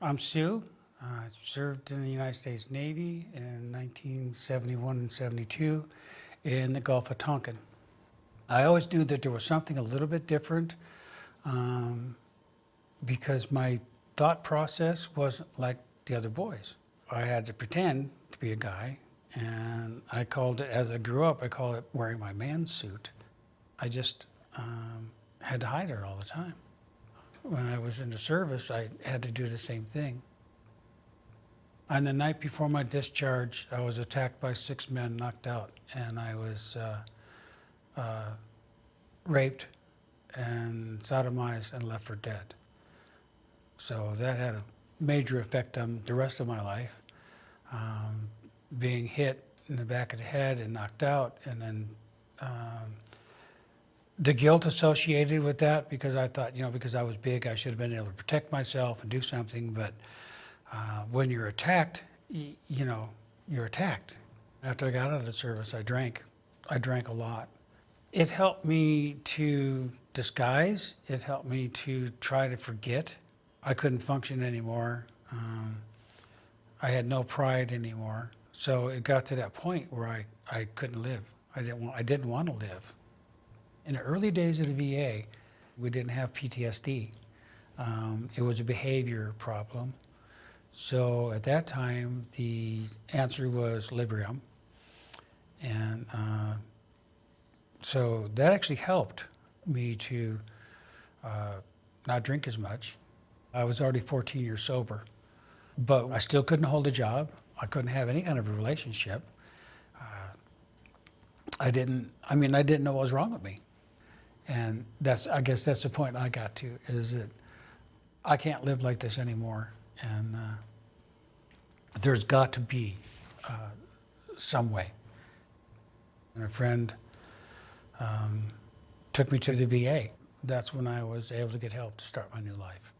I'm Sue. I served in the United States Navy in 1971 and 72 in the Gulf of Tonkin. I always knew that there was something a little bit different um, because my thought process wasn't like the other boys. I had to pretend to be a guy, and I called it, as I grew up, I called it wearing my man suit. I just had to hide it all the time. When I was in the service, I had to do the same thing. On the night before my discharge, I was attacked by 6 men, knocked out, and I was raped and sodomized and left for dead. So that had a major effect on the rest of my life. Being hit in the back of the head and knocked out, and then the guilt associated with that, because I thought, because I was big, I should have been able to protect myself and do something. But when you're attacked, you're attacked. After I got out of the service, I drank. I drank a lot. It helped me to disguise. It helped me to try to forget. I couldn't function anymore. I had no pride anymore. So it got to that point where I couldn't live. I didn't want to live. In the early days of the VA, we didn't have PTSD. It was a behavior problem. So at that time, the answer was Librium. And so that actually helped me to not drink as much. I was already 14 years sober, but I still couldn't hold a job. I couldn't have any kind of a relationship. I didn't know what was wrong with me. And I guess that's the point I got to, is that I can't live like this anymore. And there's got to be some way. And a friend took me to the VA. That's when I was able to get help to start my new life.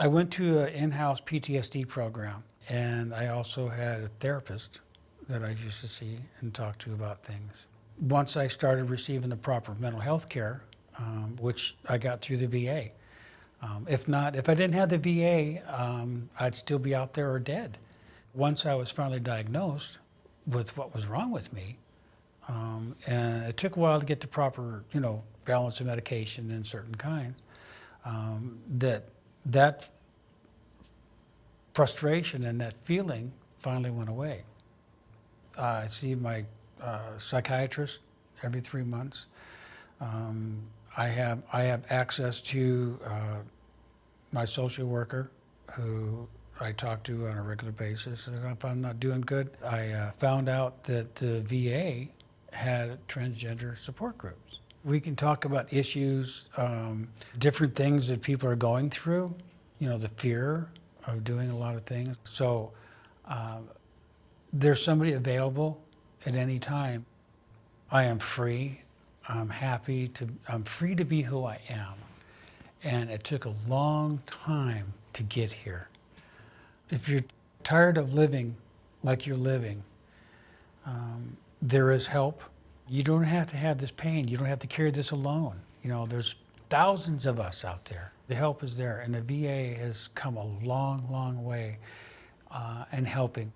I went to an in-house PTSD program, and I also had a therapist that I used to see and talk to about things. Once I started receiving the proper mental health care, which I got through the VA. If I didn't have the VA, I'd still be out there or dead. Once I was finally diagnosed with what was wrong with me, and it took a while to get the proper, balance of medication and certain kinds, that frustration and that feeling finally went away. I see my psychiatrist every 3 months. I have access to my social worker, who I talk to on a regular basis. And if I'm not doing good, I found out that the VA had transgender support groups. We can talk about issues, different things that people are going through, the fear of doing a lot of things. So there's somebody available at any time. I am free. I'm free to be who I am. And it took a long time to get here. If you're tired of living like you're living, there is help. You don't have to have this pain. You don't have to carry this alone. There's thousands of us out there. The help is there, and the VA has come a long, long way in helping.